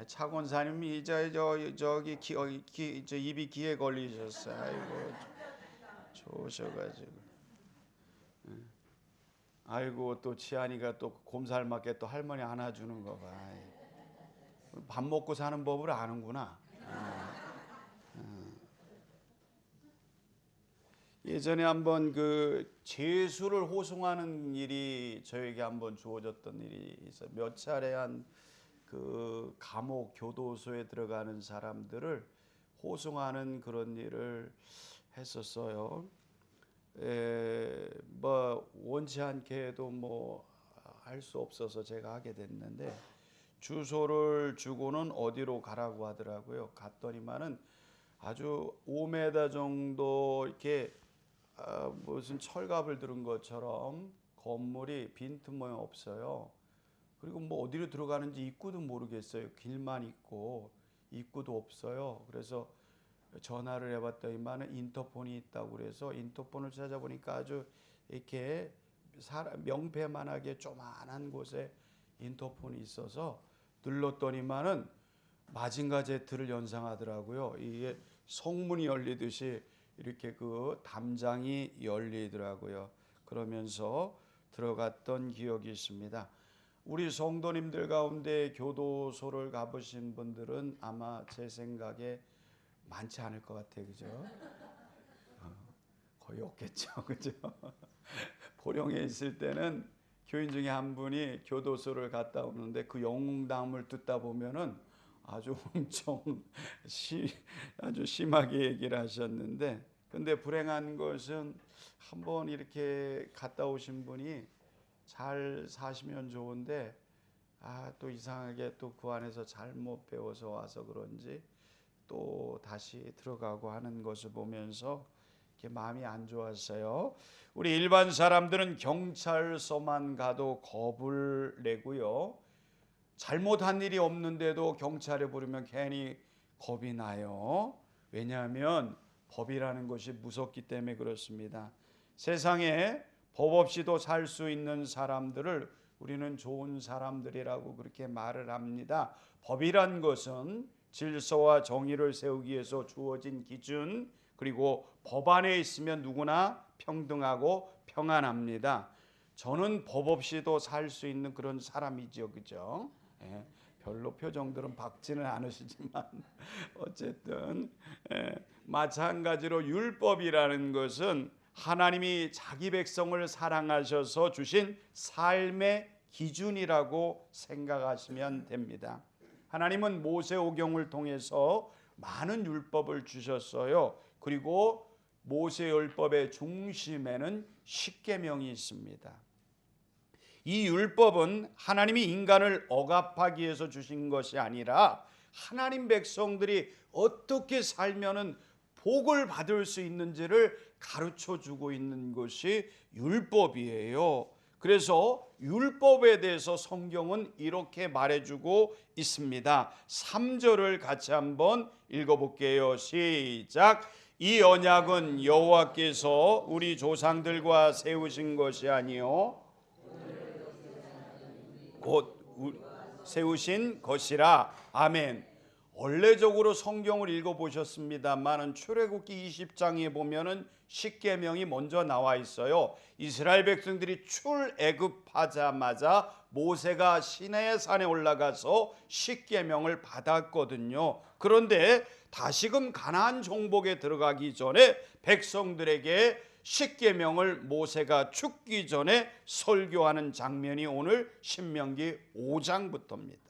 차권사님이 저 입이 귀에 걸리셨어요. 아이고 좋으셔가지고. 아이고 또 치안이가 또 곰살 맞게 또 할머니 안아주는 거 봐. 밥 먹고 사는 법을 아는구나. 예전에 한번 그 죄수를 호송하는 일이 저에게 한번 주어졌던 일이 있어요. 몇 차례 한 그 감옥 교도소에 들어가는 사람들을 호송하는 그런 일을 했었어요. 뭐 원치 않게도 뭐 할 수 없어서 제가 하게 됐는데 주소를 주고는 어디로 가라고 하더라고요. 갔더니만은 아주 5m 정도 이렇게 무슨 철갑을 들은 것처럼 건물이 빈틈이 없어요. 그리고 뭐 어디로 들어가는지 입구도 모르겠어요. 길만 있고 입구도 없어요. 그래서 전화를 해봤더니만 인터폰이 있다고 그래서 인터폰을 찾아보니까 아주 이렇게 명패만하게 조만한 곳에 인터폰이 있어서 눌렀더니만은 마징가 제트를 연상하더라고요. 이게 성문이 열리듯이 이렇게 그 담장이 열리더라고요. 그러면서 들어갔던 기억이 있습니다. 우리 성도님들 가운데 교도소를 가보신 분들은 아마 제 생각에 많지 않을 것 같아요. 그죠? 거의 없겠죠. 그죠? 보령에 있을 때는 교인 중에 한 분이 교도소를 갔다 오는데 그 영웅담을 듣다 보면은 아주 아주 심하게 얘기를 하셨는데, 근데 불행한 것은 한번 이렇게 갔다 오신 분이 잘 사시면 좋은데 또 이상하게 또 그 안에서 잘못 배워서 와서 그런지 또 다시 들어가고 하는 것을 보면서 이렇게 마음이 안 좋았어요. 우리 일반 사람들은 경찰서만 가도 겁을 내고요. 잘못한 일이 없는데도 경찰에 부르면 괜히 겁이 나요. 왜냐하면 법이라는 것이 무섭기 때문에 그렇습니다. 세상에 법 없이도 살 수 있는 사람들을 우리는 좋은 사람들이라고 그렇게 말을 합니다. 법이란 것은 질서와 정의를 세우기 위해서 주어진 기준, 그리고 법 안에 있으면 누구나 평등하고 평안합니다. 저는 법 없이도 살 수 있는 그런 사람이죠. 그죠? 별로 표정들은 밝지는 않으시지만 어쨌든 마찬가지로 율법이라는 것은 하나님이 자기 백성을 사랑하셔서 주신 삶의 기준이라고 생각하시면 됩니다. 하나님은 모세오경을 통해서 많은 율법을 주셨어요. 그리고 모세율법의 중심에는 십계명이 있습니다. 이 율법은 하나님이 인간을 억압하기 위해서 주신 것이 아니라 하나님 백성들이 어떻게 살면은 복을 받을 수 있는지를 가르쳐 주고 있는 것이 율법이에요. 그래서 율법에 대해서 성경은 이렇게 말해주고 있습니다. 3절을 같이 한번 읽어볼게요. 시작. 이 언약은 여호와께서 우리 조상들과 세우신 것이 아니요 곧 세우신 것이라. 아멘. 원래적으로 성경을 읽어보셨습니다만은 출애굽기 20장에 보면은 십계명이 먼저 나와 있어요. 이스라엘 백성들이 출애굽하자마자 모세가 시내의 산에 올라가서 십계명을 받았거든요. 그런데 다시금 가나안 정복에 들어가기 전에 백성들에게 십계명을 모세가 죽기 전에 설교하는 장면이 오늘 신명기 5장부터입니다.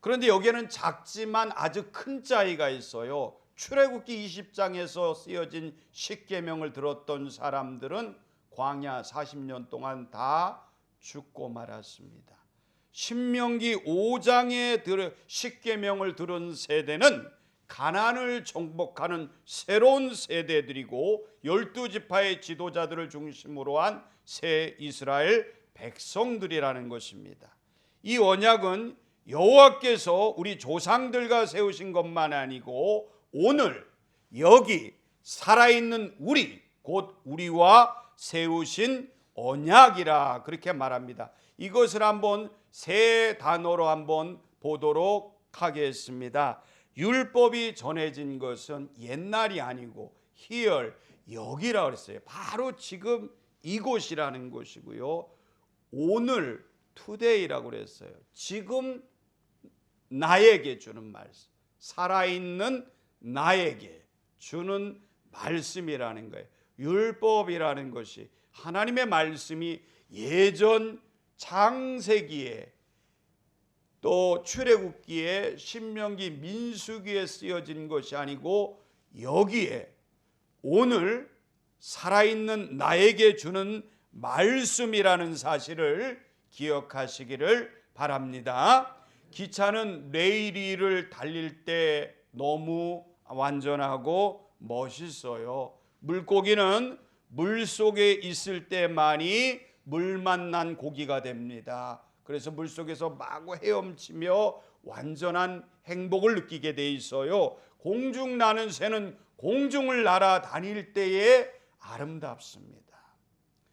그런데 여기에는 작지만 아주 큰 짜이가 있어요. 출애굽기 20장에서 쓰여진 십계명을 들었던 사람들은 광야 40년 동안 다 죽고 말았습니다. 신명기 5장에 십계명을 들은 세대는 가나안을 정복하는 새로운 세대들이고 12지파의 지도자들을 중심으로 한 새 이스라엘 백성들이라는 것입니다. 이 언약은 여호와께서 우리 조상들과 세우신 것만 아니고 오늘 여기 살아있는 우리, 곧 우리와 세우신 언약이라 그렇게 말합니다. 이것을 한번 세 단어로 한번 보도록 하게 했습니다. 율법이 전해진 것은 옛날이 아니고 here, 여기라 그랬어요. 바로 지금 이곳이라는 곳이고요. 오늘, today라고 그랬어요. 지금 나에게 주는 말씀, 살아있는 나에게 주는 말씀이라는 거예요. 율법이라는 것이 하나님의 말씀이 예전 창세기에 또 출애굽기에 신명기 민수기에 쓰여진 것이 아니고 여기에 오늘 살아있는 나에게 주는 말씀이라는 사실을 기억하시기를 바랍니다. 기차는 레일 위를 달릴 때 너무 완전하고 멋있어요. 물고기는 물 속에 있을 때만이 물 만난 고기가 됩니다. 그래서 물 속에서 마구 헤엄치며 완전한 행복을 느끼게 돼 있어요. 공중 나는 새는 공중을 날아다닐 때에 아름답습니다.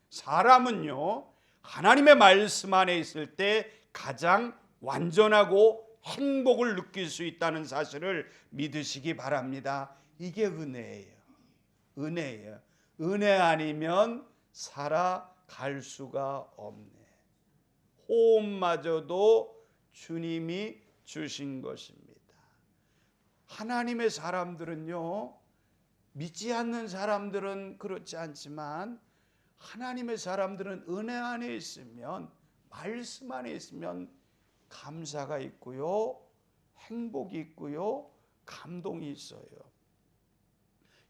사람은요, 하나님의 말씀 안에 있을 때 가장 완전하고 행복을 느낄 수 있다는 사실을 믿으시기 바랍니다. 이게 은혜예요. 은혜예요. 은혜 아니면 살아갈 수가 없네. 호흡마저도 주님이 주신 것입니다. 하나님의 사람들은요, 믿지 않는 사람들은 그렇지 않지만 하나님의 사람들은 은혜 안에 있으면, 말씀 안에 있으면 감사가 있고요, 행복이 있고요, 감동이 있어요.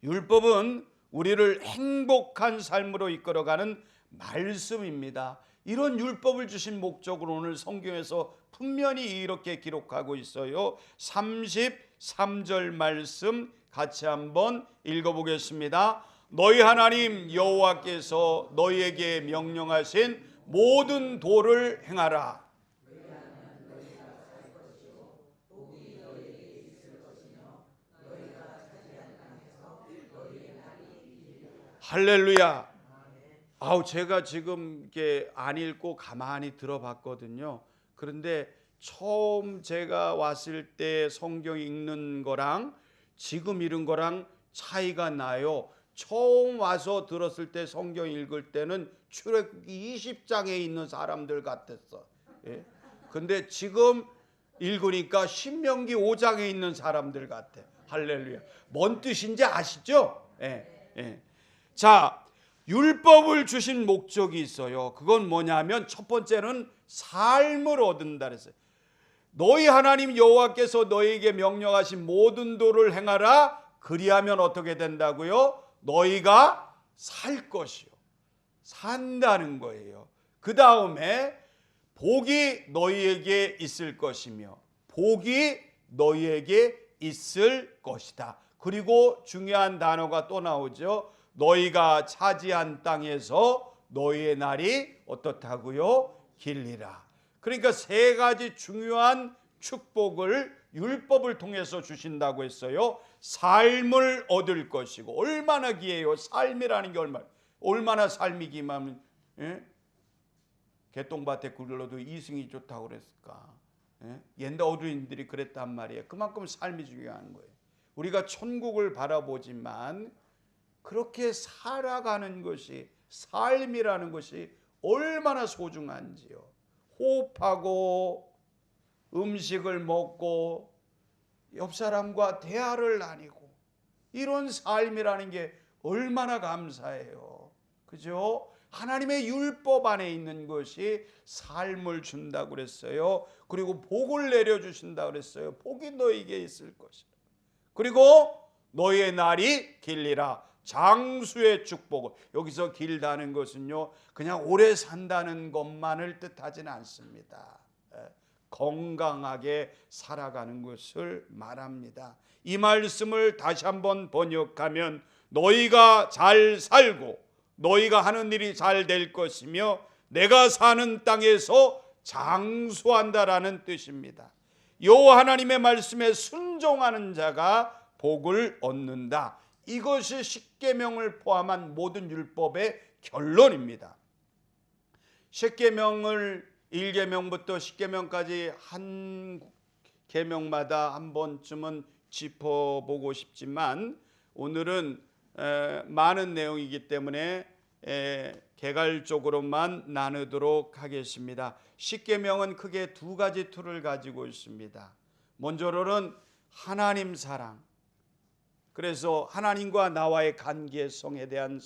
율법은 우리를 행복한 삶으로 이끌어가는 말씀입니다. 이런 율법을 주신 목적으로 오늘 성경에서 분명히 이렇게 기록하고 있어요. 33절 말씀 같이 한번 읽어보겠습니다. 너희 하나님 여호와께서 너희에게 명령하신 모든 도를 행하라. 할렐루야. 제가 지금 이게 안 읽고 가만히 들어봤거든요. 그런데 처음 제가 왔을 때 성경 읽는 거랑 지금 읽은 거랑 차이가 나요. 처음 와서 들었을 때 성경 읽을 때는 출애굽기 20장에 있는 사람들 같았어. 예? 근데 지금 읽으니까 신명기 5장에 있는 사람들 같아. 할렐루야. 뭔 뜻인지 아시죠? 예. 예. 자, 율법을 주신 목적이 있어요. 그건 뭐냐면 첫 번째는 삶을 얻는다 그랬어요. 너희 하나님 여호와께서 너희에게 명령하신 모든 도를 행하라. 그리하면 어떻게 된다고요? 너희가 살 것이요. 산다는 거예요. 그 다음에 복이 너희에게 있을 것이며 복이 너희에게 있을 것이다. 그리고 중요한 단어가 또 나오죠. 너희가 차지한 땅에서 너희의 날이 어떻다고요? 길리라. 그러니까 세 가지 중요한 축복을 율법을 통해서 주신다고 했어요. 삶을 얻을 것이고, 얼마나 귀해요. 삶이라는 게 얼마나 삶이 기면, 예? 개똥밭에 굴러도 이승이 좋다고 그랬을까? 예? 옛날 어른들이 그랬단 말이에요. 그만큼 삶이 중요한 거예요. 우리가 천국을 바라보지만 그렇게 살아가는 것이, 삶이라는 것이 얼마나 소중한지요. 호흡하고 음식을 먹고 옆 사람과 대화를 나누고 이런 삶이라는 게 얼마나 감사해요. 그죠? 하나님의 율법 안에 있는 것이 삶을 준다고 그랬어요. 그리고 복을 내려주신다고 그랬어요. 복이 너에게 있을 것이라. 그리고 너의 날이 길리라. 장수의 축복을. 여기서 길다는 것은요, 그냥 오래 산다는 것만을 뜻하지는 않습니다. 건강하게 살아가는 것을 말합니다. 이 말씀을 다시 한번 번역하면 너희가 잘 살고 너희가 하는 일이 잘 될 것이며 내가 사는 땅에서 장수한다라는 뜻입니다. 여호와 하나님의 말씀에 순종하는 자가 복을 얻는다. 이것이 십계명을 포함한 모든 율법의 결론입니다. 십계명을 1계명부터 10계명까지 한 계명마다 한 번쯤은 짚어보고 싶지만 오늘은 많은 내용이기 때문에 개괄적으로만 나누도록 하겠습니다. 십계명은 크게 두 가지 틀을 가지고 있습니다. 먼저로는 하나님 사랑, 그래서 하나님과 나와의 관계성에 대한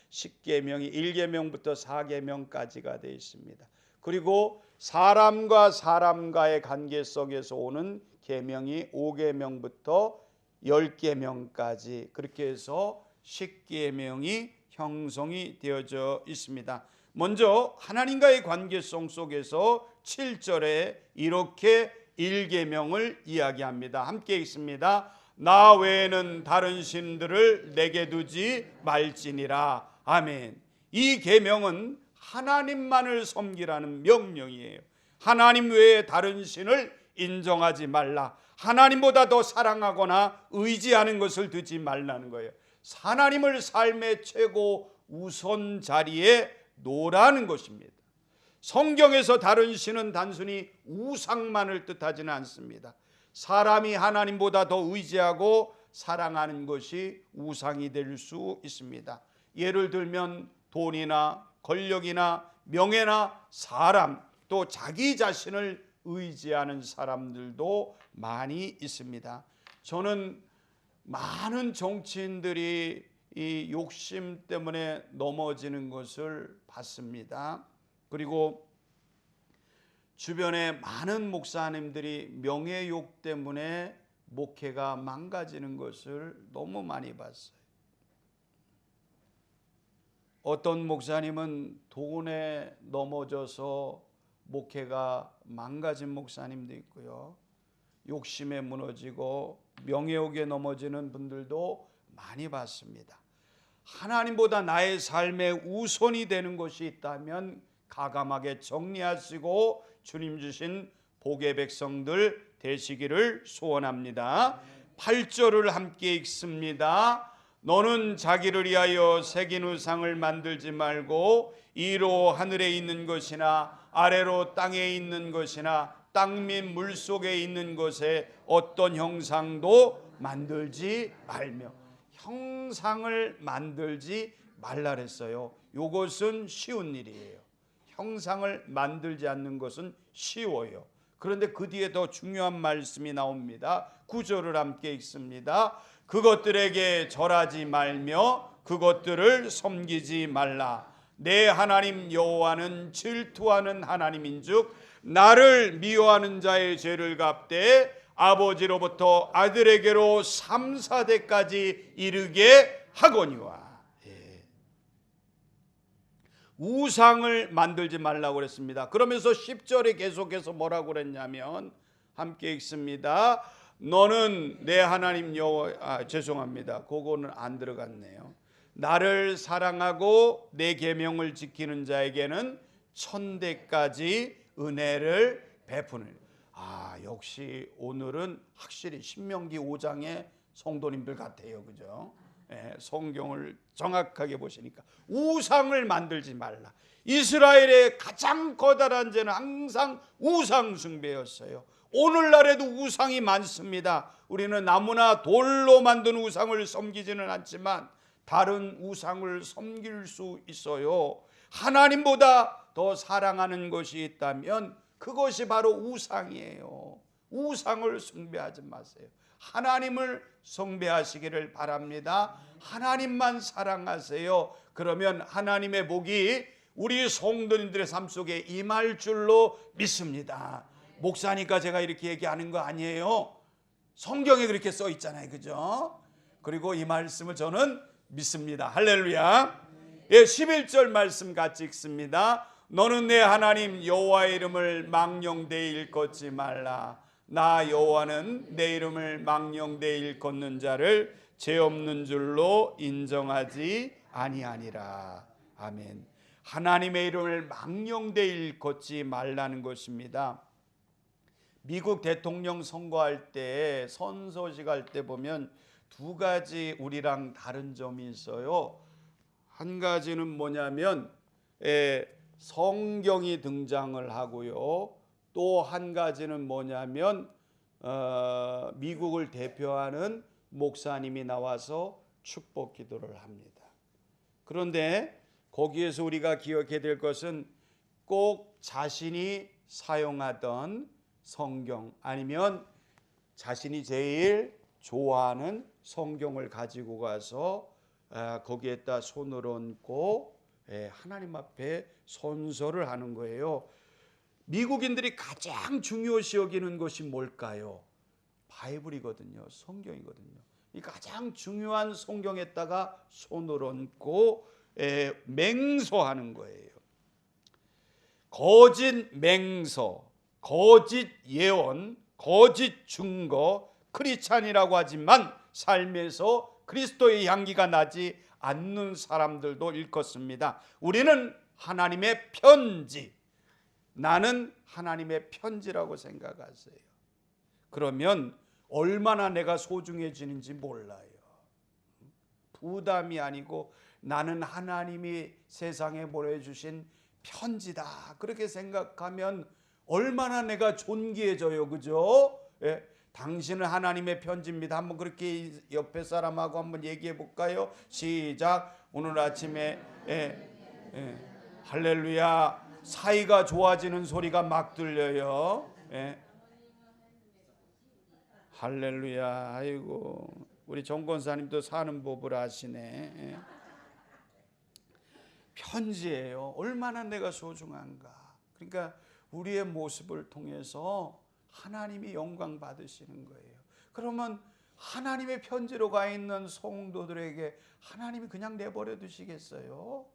십계명이 1계명부터 4계명까지가 되어 있습니다. 그리고 사람과 사람과의 관계성에서 오는 계명이 5계명부터 10계명까지, 그렇게 해서 십계명이 형성이 되어져 있습니다. 먼저 하나님과의 관계성 속에서 7절에 이렇게 1계명을 이야기합니다. 함께 읽습니다. 나 외에는 다른 신들을 내게 두지 말지니라. 아멘. 이 계명은 하나님만을 섬기라는 명령이에요. 하나님 외에 다른 신을 인정하지 말라. 하나님보다 더 사랑하거나 의지하는 것을 두지 말라는 거예요. 하나님을 삶의 최고 우선 자리에 놓으라는 것입니다. 성경에서 다른 신은 단순히 우상만을 뜻하지는 않습니다. 사람이 하나님보다 더 의지하고 사랑하는 것이 우상이 될 수 있습니다. 예를 들면 돈이나 권력이나 명예나 사람, 또 자기 자신을 의지하는 사람들도 많이 있습니다. 저는 많은 정치인들이 이 욕심 때문에 넘어지는 것을 봤습니다. 그리고 주변에 많은 목사님들이 명예욕 때문에 목회가 망가지는 것을 너무 많이 봤어요. 어떤 목사님은 돈에 넘어져서 목회가 망가진 목사님도 있고요. 욕심에 무너지고 명예욕에 넘어지는 분들도 많이 봤습니다. 하나님보다 나의 삶에 우선이 되는 것이 있다면 가감하게 정리하시고 주님 주신 복의 백성들 되시기를 소원합니다. 8절을 함께 읽습니다. 너는 자기를 위하여 새긴 우상을 만들지 말고 이로 하늘에 있는 것이나 아래로 땅에 있는 것이나 땅 및 물속에 있는 것에 어떤 형상도 만들지 말며. 형상을 만들지 말라 그랬어요. 이것은 쉬운 일이에요. 형상을 만들지 않는 것은 쉬워요. 그런데 그 뒤에 더 중요한 말씀이 나옵니다. 9절을 함께 읽습니다. 그것들에게 절하지 말며 그것들을 섬기지 말라. 내 하나님 여호와는 질투하는 하나님인즉 나를 미워하는 자의 죄를 갚되 아버지로부터 아들에게로 3, 4대까지 이르게 하거니와. 우상을 만들지 말라고 그랬습니다. 그러면서 10절에 계속해서 뭐라고 그랬냐면 함께 읽습니다. 너는 내 하나님 여호와 죄송합니다. 그거는 안 들어갔네요. 나를 사랑하고 내 계명을 지키는 자에게는 1000대까지 은혜를 베푸는. 역시 오늘은 확실히 신명기 5장의 성도님들 같아요. 그죠? 성경을 정확하게 보시니까 우상을 만들지 말라. 이스라엘의 가장 커다란 죄는 항상 우상 숭배였어요. 오늘날에도 우상이 많습니다. 우리는 나무나 돌로 만든 우상을 섬기지는 않지만 다른 우상을 섬길 수 있어요. 하나님보다 더 사랑하는 것이 있다면 그것이 바로 우상이에요. 우상을 숭배하지 마세요. 하나님을 숭배하시기를 바랍니다. 하나님만 사랑하세요. 그러면 하나님의 복이 우리 성도님들의 삶 속에 임할 줄로 믿습니다. 목사니까 제가 이렇게 얘기하는 거 아니에요. 성경에 그렇게 써 있잖아요. 그죠? 그리고 이 말씀을 저는 믿습니다. 할렐루야. 11절 말씀 같이 읽습니다. 너는 내 하나님 여호와의 이름을 망령되이 일컫지 말라. 나 여호와는 내 이름을 망령되이 일컫는 자를 죄 없는 줄로 인정하지 아니하니라. 아멘. 하나님의 이름을 망령되이 일컫지 말라는 것입니다. 미국 대통령 선거할 때 선서식 할 때 보면 두 가지 우리랑 다른 점이 있어요. 한 가지는 뭐냐면 성경이 등장을 하고요. 또 한 가지는 뭐냐면 미국을 대표하는 목사님이 나와서 축복 기도를 합니다. 그런데 거기에서 우리가 기억해야 될 것은 꼭 자신이 사용하던 성경 아니면 자신이 제일 좋아하는 성경을 가지고 가서 거기에다 손을 얹고 하나님 앞에 선서를 하는 거예요. 미국인들이 가장 중요시 여기는 것이 뭘까요? 바이블이거든요. 성경이거든요. 이 가장 중요한 성경에다가 손을 얹고 맹서하는 거예요. 거짓 맹서, 거짓 예언, 거짓 증거, 크리스찬이라고 하지만 삶에서 그리스도의 향기가 나지 않는 사람들도 일컫습니다. 우리는 하나님의 편지, 나는 하나님의 편지라고 생각하세요. 그러면 얼마나 내가 소중해지는지 몰라요. 부담이 아니고 나는 하나님이 세상에 보내주신 편지다. 그렇게 생각하면 얼마나 내가 존귀해져요. 그죠? 예? 당신은 하나님의 편지입니다. 한번 그렇게 옆에 사람하고 한번 얘기해 볼까요? 시작. 오늘 아침에 할렐루야. 사이가 좋아지는 소리가 막 들려요. 할렐루야. 아이고 우리 정권사님도 사는 법을 아시네. 편지예요. 얼마나 내가 소중한가. 그러니까 우리의 모습을 통해서 하나님이 영광 받으시는 거예요. 그러면 하나님의 편지로 가 있는 성도들에게 하나님이 그냥 내버려 두시겠어요?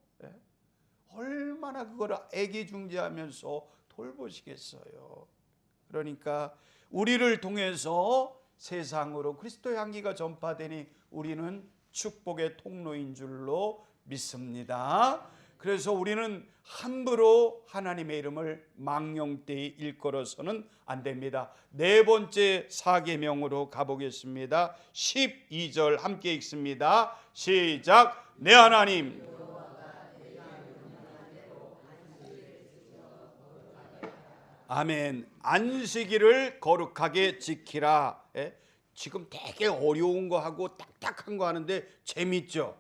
얼마나 그걸 애기중지하면서 돌보시겠어요. 그러니까 우리를 통해서 세상으로 그리스도의 향기가 전파되니 우리는 축복의 통로인 줄로 믿습니다. 그래서 우리는 함부로 하나님의 이름을 망령되이 일컬어서는 안 됩니다. 네 번째 사계명으로 가보겠습니다. 12절 함께 읽습니다. 시작. 내 하나님 아멘. 안식일을 거룩하게 지키라. 지금 되게 어려운 거 하고 딱딱한 거 하는데 재밌죠?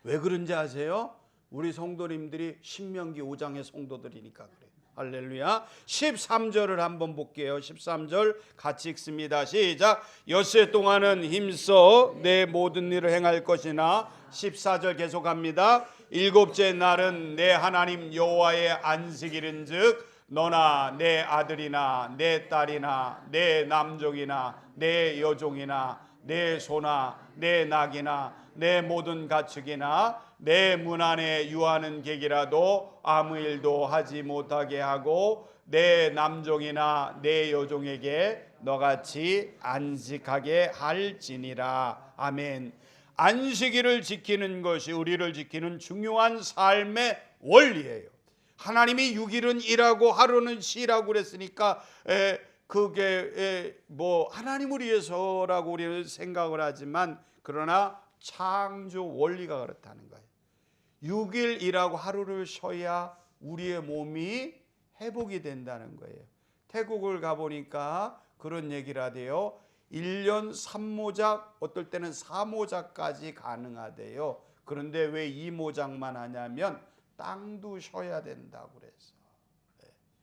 왜 그런지 아세요? 우리 성도님들이 신명기 5장의 성도들이니까 그래요. 할렐루야. 13절을 한번 볼게요. 13절 같이 읽습니다. 시작. 엿새 동안은 힘써 내 모든 일을 행할 것이나 14절 계속합니다. 일곱째 날은 내 하나님 여호와의 안식일인즉 너나 내 아들이나 내 딸이나 내 남종이나 내 여종이나 내 소나 내 낙이나 내 모든 가축이나 내 문 안에 유하는 객이라도 아무 일도 하지 못하게 하고 내 남종이나 내 여종에게 너같이 안식하게 할지니라. 아멘. 안식일을 지키는 것이 우리를 지키는 중요한 삶의 원리예요. 하나님이 6일은 일하고 하루는 쉬라고 그랬으니까 그게 뭐 하나님을 위해서라고 우리는 생각을 하지만 그러나 창조 원리가 그렇다는 거예요. 6일 일하고 하루를 쉬어야 우리의 몸이 회복이 된다는 거예요. 태국을 가보니까 그런 얘기를 하대요. 1년 3모작 어떨 때는 4모작까지 가능하대요. 그런데 왜 2모작만 하냐면 땅도 쉬어야 된다고 그래서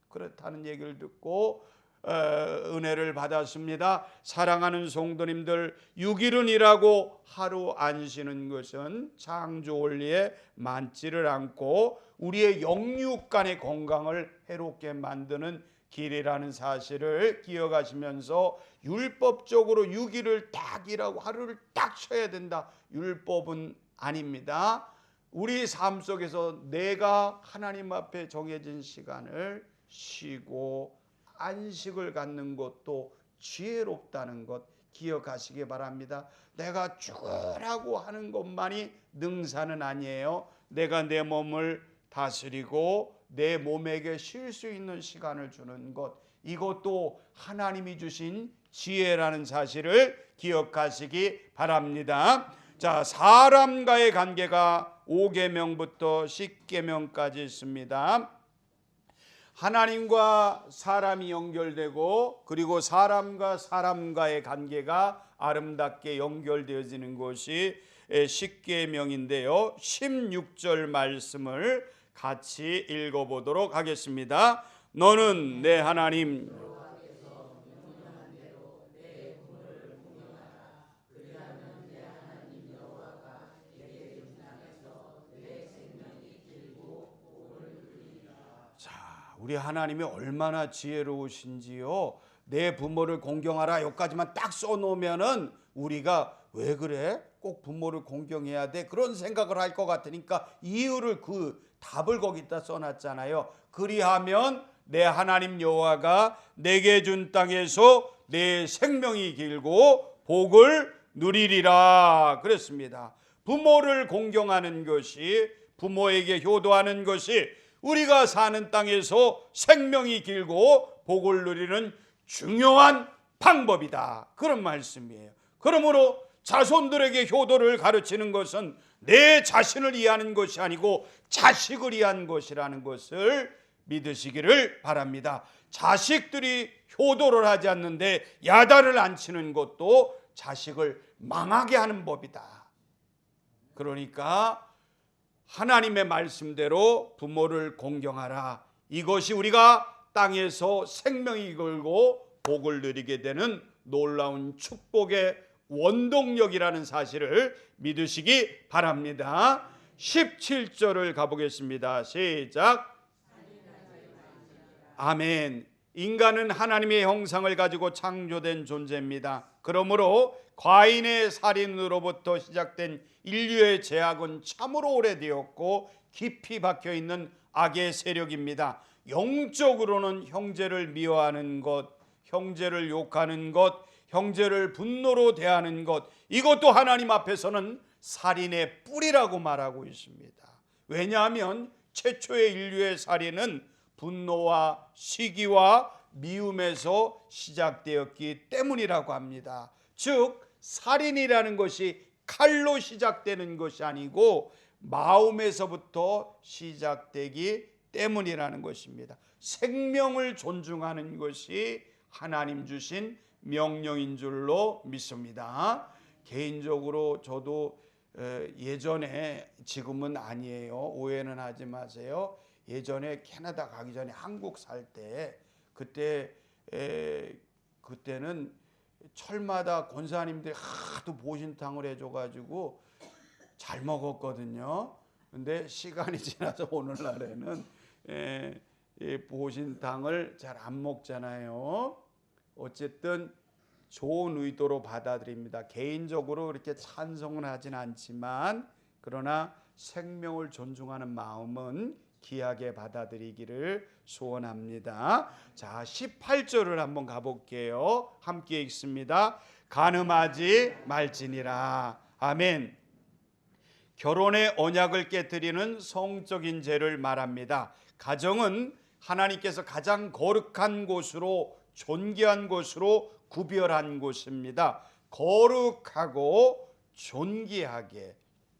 그렇다는 얘기를 듣고 은혜를 받았습니다. 사랑하는 성도님들, 6일은 일하고 하루 안 쉬는 것은 창조 원리에 맞지를 않고 우리의 영육간의 건강을 해롭게 만드는 길이라는 사실을 기억하시면서 율법적으로 6일을 딱 일하고 하루를 딱 쉬어야 된다. 율법은 아닙니다. 우리 삶 속에서 내가 하나님 앞에 정해진 시간을 쉬고 안식을 갖는 것도 지혜롭다는 것 기억하시기 바랍니다. 내가 죽으라고 하는 것만이 능사는 아니에요. 내가 내 몸을 다스리고 내 몸에게 쉴 수 있는 시간을 주는 것, 이것도 하나님이 주신 지혜라는 사실을 기억하시기 바랍니다. 자, 사람과의 관계가 5계명부터 10계명까지 있습니다. 하나님과 사람이 연결되고 그리고 사람과 사람과의 관계가 아름답게 연결되어지는 것이 십계명인데요. 16절 말씀을 같이 읽어보도록 하겠습니다. 너는 내 하나님 우리 하나님이 얼마나 지혜로우신지요. 내 부모를 공경하라 여기까지만 딱 써놓으면은 우리가 왜 그래? 꼭 부모를 공경해야 돼? 그런 생각을 할 것 같으니까 이유를 그 답을 거기다 써놨잖아요. 그리하면 내 하나님 여호와가 내게 준 땅에서 내 생명이 길고 복을 누리리라 그랬습니다. 부모를 공경하는 것이, 부모에게 효도하는 것이 우리가 사는 땅에서 생명이 길고 복을 누리는 중요한 방법이다, 그런 말씀이에요. 그러므로 자손들에게 효도를 가르치는 것은 내 자신을 위하는 것이 아니고 자식을 위한 것이라는 것을 믿으시기를 바랍니다. 자식들이 효도를 하지 않는데 야단을 안 치는 것도 자식을 망하게 하는 법이다. 그러니까 하나님의 말씀대로 부모를 공경하라. 이것이 우리가 땅에서 생명이 걸고 복을 누리게 되는 놀라운 축복의 원동력이라는 사실을 믿으시기 바랍니다. 17절을 가보겠습니다. 시작. 아멘. 인간은 하나님의 형상을 가지고 창조된 존재입니다. 그러므로 과인의 살인으로부터 시작된 인류의 죄악은 참으로 오래되었고 깊이 박혀있는 악의 세력입니다. 영적으로는 형제를 미워하는 것, 형제를 욕하는 것, 형제를 분노로 대하는 것, 이것도 하나님 앞에서는 살인의 뿌리라고 말하고 있습니다. 왜냐하면 최초의 인류의 살인은 분노와 시기와 미움에서 시작되었기 때문이라고 합니다. 즉 살인이라는 것이 칼로 시작되는 것이 아니고 마음에서부터 시작되기 때문이라는 것입니다. 생명을 존중하는 것이 하나님 주신 명령인 줄로 믿습니다. 개인적으로 저도 예전에, 지금은 아니에요, 오해는 하지 마세요, 예전에 캐나다 가기 전에 한국 살 때 그때는 철마다 권사님들이 하도 보신탕을 해줘가지고 잘 먹었거든요. 근데 시간이 지나서 오늘날에는 보신탕을 잘 안 먹잖아요. 어쨌든 좋은 의도로 받아들입니다. 개인적으로 그렇게 찬성은 하진 않지만 그러나 생명을 존중하는 마음은 귀하게 받아들이기를 소원합니다. 자, 18절을 한번 가볼게요. 함께 읽습니다. 간음하지 말지니라. 아멘. 결혼의 언약을 깨뜨리는 성적인 죄를 말합니다. 가정은 하나님께서 가장 거룩한 곳으로, 존귀한 곳으로 구별한 곳입니다. 거룩하고 존귀하게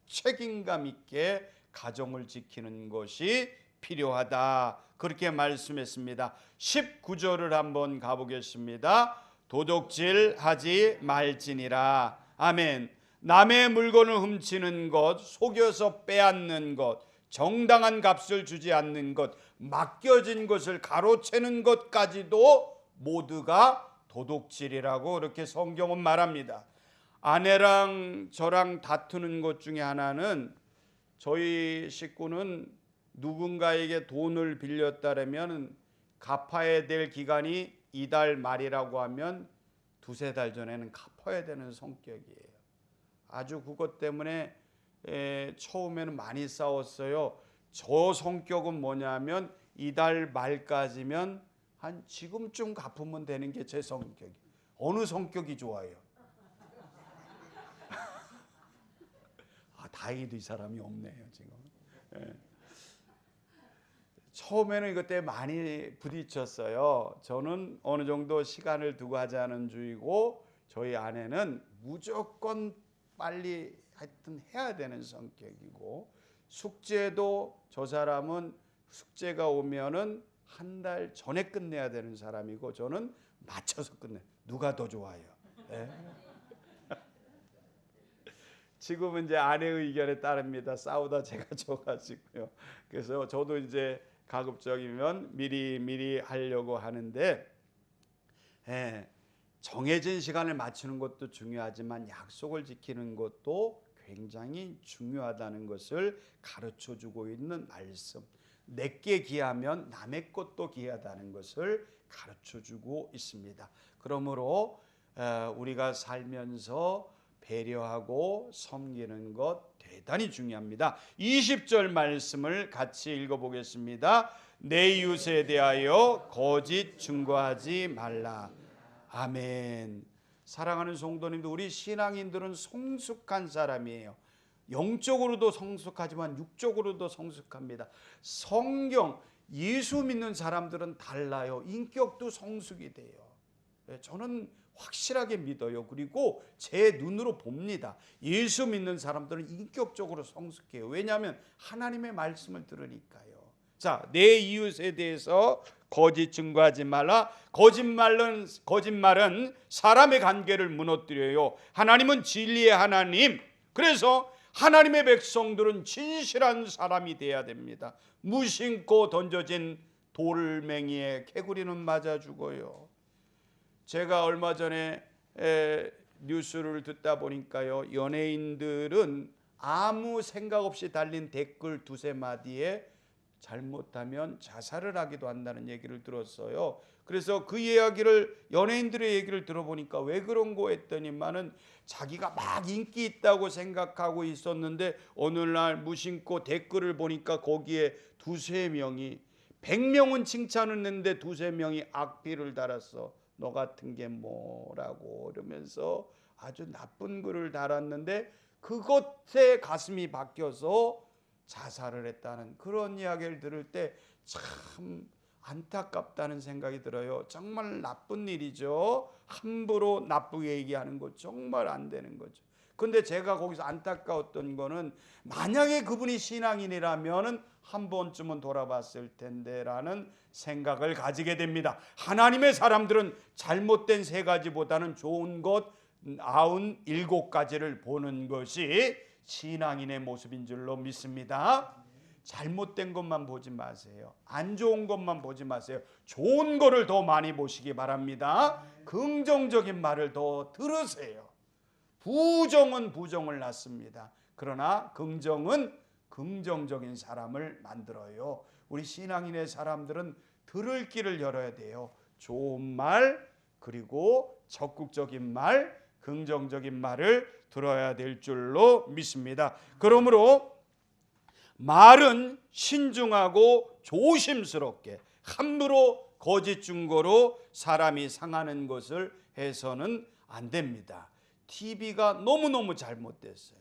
책임감 있게 가정을 지키는 것이 필요하다, 그렇게 말씀했습니다. 19절을 한번 가보겠습니다. 도둑질하지 말지니라. 아멘. 남의 물건을 훔치는 것, 속여서 빼앗는 것, 정당한 값을 주지 않는 것, 맡겨진 것을 가로채는 것까지도 모두가 도둑질이라고 그렇게 성경은 말합니다. 아내랑 저랑 다투는 것 중에 하나는, 저희 식구는 누군가에게 돈을 빌렸다면 갚아야 될 기간이 이달 말이라고 하면 두세 달 전에는 갚아야 되는 성격이에요. 아주 그것 때문에 처음에는 많이 싸웠어요. 저 성격은 뭐냐면 이달 말까지면 한 지금쯤 갚으면 되는 게 제 성격이에요. 어느 성격이 좋아요? 다행히도 이 사람이 없네요 지금. 처음에는 이것 때문에 많이 부딪혔어요. 저는 어느 정도 시간을 두고 하자는 주의고, 저희 아내는 무조건 빨리 하여튼 해야 되는 성격이고, 숙제도 저 사람은 숙제가 오면은 한 달 전에 끝내야 되는 사람이고 저는 맞춰서 끝내. 누가 더 좋아요? 예? 지금은 이제 아내의 의견에 따릅니다. 싸우다 제가 져가지고요. 그래서 저도 이제 가급적이면 미리 하려고 하는데, 예, 정해진 시간을 맞추는 것도 중요하지만 약속을 지키는 것도 굉장히 중요하다는 것을 가르쳐주고 있는 말씀. 내게 귀하면 남의 것도 귀하다는 것을 가르쳐주고 있습니다. 그러므로 우리가 살면서 배려하고 섬기는 것 대단히 중요합니다. 20절 말씀을 같이 읽어보겠습니다. 내 이웃에 대하여 거짓 증거하지 말라. 아멘. 사랑하는 성도님들, 우리 신앙인들은 성숙한 사람이에요. 영적으로도 성숙하지만 육적으로도 성숙합니다. 성경, 예수 믿는 사람들은 달라요. 인격도 성숙이 돼요. 저는 확실하게 믿어요. 그리고 제 눈으로 봅니다. 예수 믿는 사람들은 인격적으로 성숙해요. 왜냐하면 하나님의 말씀을 들으니까요. 자, 내 이웃에 대해서 거짓 증거하지 말라. 거짓말은 사람의 관계를 무너뜨려요. 하나님은 진리의 하나님. 그래서 하나님의 백성들은 진실한 사람이 돼야 됩니다. 무심코 던져진 돌멩이에 개구리는 맞아 죽어요. 제가 얼마 전에 뉴스를 듣다 보니까요, 연예인들은 아무 생각 없이 달린 댓글 두세 마디에 잘못하면 자살을 하기도 한다는 얘기를 들었어요. 그래서 그 연예인들의 얘기를 들어보니까 왜 그런 거 했더니만은 자기가 막 인기 있다고 생각하고 있었는데 어느 날 무심코 댓글을 보니까 거기에 두세 명이, 100명은 칭찬을 했는데 두세 명이 악필을 달았어. 너 같은 게 뭐라고 이러면서 아주 나쁜 글을 달았는데 그것에 가슴이 박혀서 자살을 했다는 그런 이야기를 들을 때 참 안타깝다는 생각이 들어요. 정말 나쁜 일이죠. 함부로 나쁘게 얘기하는 거 정말 안 되는 거죠. 근데 제가 거기서 안타까웠던 거는 만약에 그분이 신앙인이라면 한 번쯤은 돌아봤을 텐데라는 생각을 가지게 됩니다. 하나님의 사람들은 잘못된 3가지보다는 좋은 것 97가지를 보는 것이 신앙인의 모습인 줄로 믿습니다. 잘못된 것만 보지 마세요. 안 좋은 것만 보지 마세요. 좋은 거를 더 많이 보시기 바랍니다. 긍정적인 말을 더 들으세요. 부정은 부정을 낳습니다. 그러나 긍정은 긍정적인 사람을 만들어요. 우리 신앙인의 사람들은 들을 길을 열어야 돼요. 좋은 말, 그리고 적극적인 말, 긍정적인 말을 들어야 될 줄로 믿습니다. 그러므로 말은 신중하고 조심스럽게, 함부로 거짓 증거로 사람이 상하는 것을 해서는 안 됩니다. TV가 너무너무 잘못됐어요.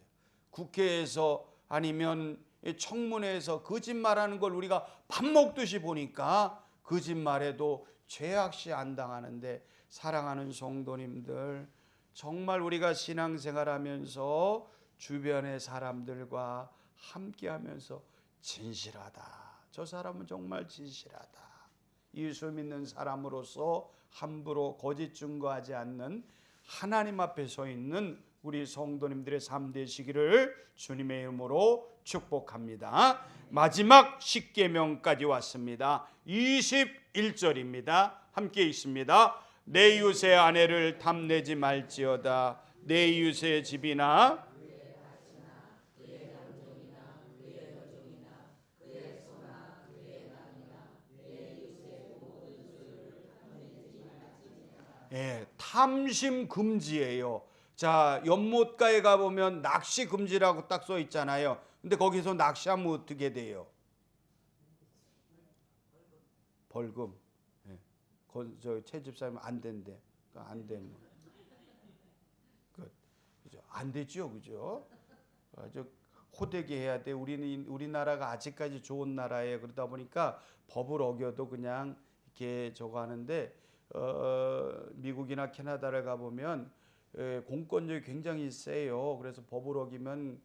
국회에서 아니면 청문회에서 거짓말하는 걸 우리가 밥 먹듯이 보니까 거짓말해도 죄악시 안 당하는데, 사랑하는 성도님들, 정말 우리가 신앙생활하면서 주변의 사람들과 함께하면서 진실하다, 저 사람은 정말 진실하다, 예수 믿는 사람으로서 함부로 거짓 증거하지 않는 하나님 앞에 서 있는 우리 성도님들의 삶 되시기를 주님의 이름으로 축복합니다. 마지막 십계명까지 왔습니다. 21절입니다. 함께 있습니다. 내 이웃의 아내를 탐내지 말지어다. 내 이웃의 집이나 탐심 금지예요. 자, 연못가에 가보면 낚시 금지라고 딱 써 있잖아요. 근데 거기서 낚시하면 어떻게 돼요? 벌금. 저 채집사님 안 된대. 안 되면 그죠? 안 되죠, 그죠? 아주 호되게 해야 돼. 우리나라가 아직까지 좋은 나라에 그러다 보니까 법을 어겨도 그냥 이렇게 저거 하는데, 미국이나 캐나다를 가보면 공권력이 굉장히 세요. 그래서 법을 어기면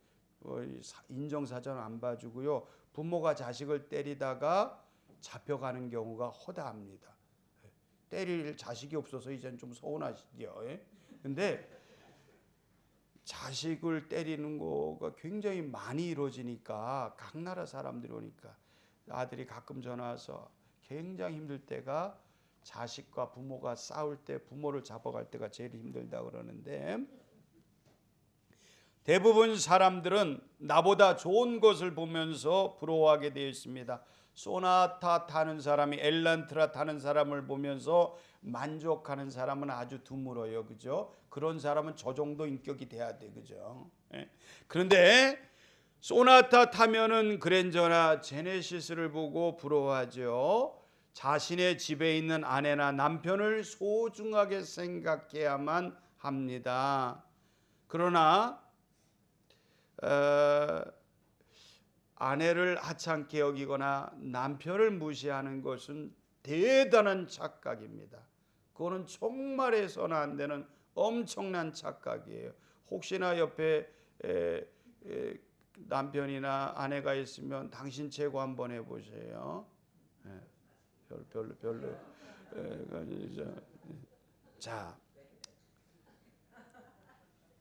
인정사정 안 봐주고요. 부모가 자식을 때리다가 잡혀가는 경우가 허다합니다. 때릴 자식이 없어서 이제는 좀 서운하시죠. 근데 자식을 때리는 거가 굉장히 많이 이루어지니까 각 나라 사람들이 오니까 아들이 가끔 전화 와서 굉장히 힘들 때가 자식과 부모가 싸울 때 부모를 잡아갈 때가 제일 힘들다 그러는데, 대부분 사람들은 나보다 좋은 것을 보면서 부러워하게 되어 있습니다. 소나타 타는 사람이 엘란트라 타는 사람을 보면서 만족하는 사람은 아주 드물어요. 그죠? 그런 사람은 저 정도 인격이 돼야 돼. 그죠? 그런데 소나타 타면은 그랜저나 제네시스를 보고 부러워하죠. 자신의 집에 있는 아내나 남편을 소중하게 생각해야만 합니다. 그러나 아내를 하찮게 여기거나 남편을 무시하는 것은 대단한 착각입니다. 그거는 정말 해서는 안 되는 엄청난 착각이에요. 혹시나 옆에 남편이나 아내가 있으면 당신 최고 한번 해보세요. 별로. 자,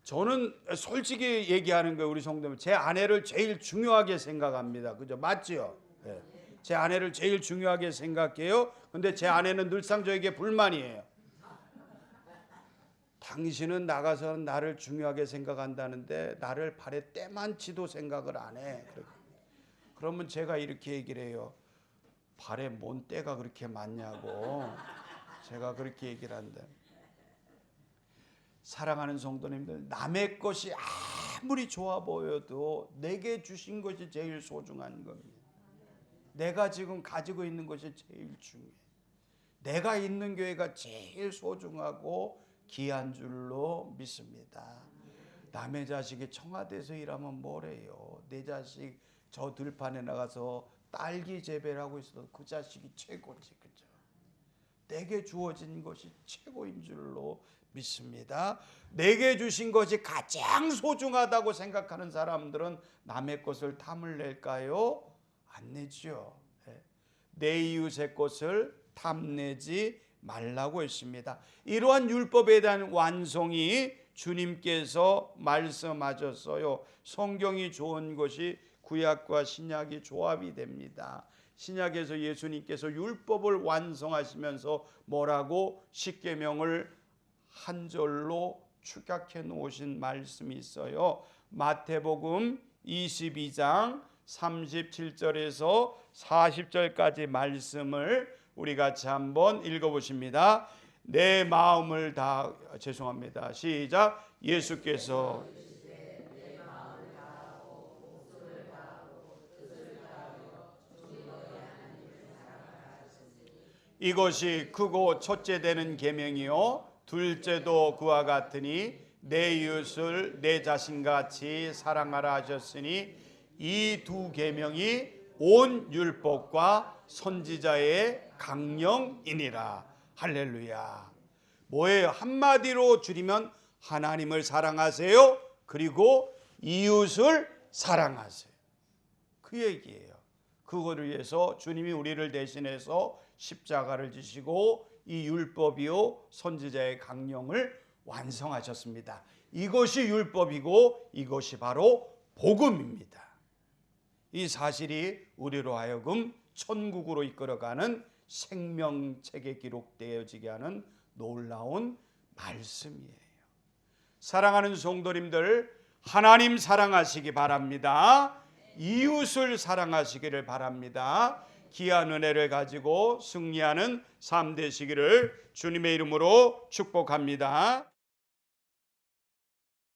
저는 솔직히 얘기하는 거예요. 우리 성도님, 제 아내를 제일 중요하게 생각합니다. 그죠? 맞죠? 네. 제 아내를 제일 중요하게 생각해요. 근데 제 아내는 늘상 저에게 불만이에요. 당신은 나가서는 나를 중요하게 생각한다는데 나를 발에 때만치도 생각을 안 해. 그러면 제가 이렇게 얘기를 해요. 발에 뭔 때가 그렇게 많냐고. 제가 그렇게 얘기를 한다. 사랑하는 성도님들, 남의 것이 아무리 좋아 보여도 내게 주신 것이 제일 소중한 겁니다. 내가 지금 가지고 있는 것이 제일 중요해. 내가 있는 교회가 제일 소중하고 귀한 줄로 믿습니다. 남의 자식이 청와대에서 일하면 뭐래요. 내 자식 저 들판에 나가서 딸기 재배를 하고 있어도 그 자식이 최고지. 그죠? 내게 주어진 것이 최고인 줄로 믿습니다. 내게 주신 것이 가장 소중하다고 생각하는 사람들은 남의 것을 탐을 낼까요? 안 내죠. 내 이웃의 것을 탐내지 말라고 했습니다. 이러한 율법에 대한 완성이 주님께서 말씀하셨어요. 성경이 좋은 것이 구약과 신약이 조합이 됩니다. 신약에서 예수님께서 율법을 완성하시면서 뭐라고 십계명을 한 절로 축약해 놓으신 말씀이 있어요. 마태복음 22장 37절에서 40절까지 말씀을 우리 같이 한번 읽어보십니다. 내 마음을 다 죄송합니다. 시작. 예수께서 이것이 크고 첫째 되는 계명이요 둘째도 그와 같으니 내 이웃을 내 자신같이 사랑하라 하셨으니 이 두 계명이 온 율법과 선지자의 강령이니라. 할렐루야. 뭐예요? 한마디로 줄이면 하나님을 사랑하세요. 그리고 이웃을 사랑하세요. 그 얘기예요. 그거를 위해서 주님이 우리를 대신해서 십자가를 지시고 이 율법이요 선지자의 강령을 완성하셨습니다. 이것이 율법이고 이것이 바로 복음입니다. 이 사실이 우리로 하여금 천국으로 이끌어가는 생명책에 기록되어지게 하는 놀라운 말씀이에요. 사랑하는 성도님들, 하나님 사랑하시기 바랍니다. 이웃을 사랑하시기를 바랍니다. 귀한 은혜를 가지고 승리하는 삶 되시기를 주님의 이름으로 축복합니다.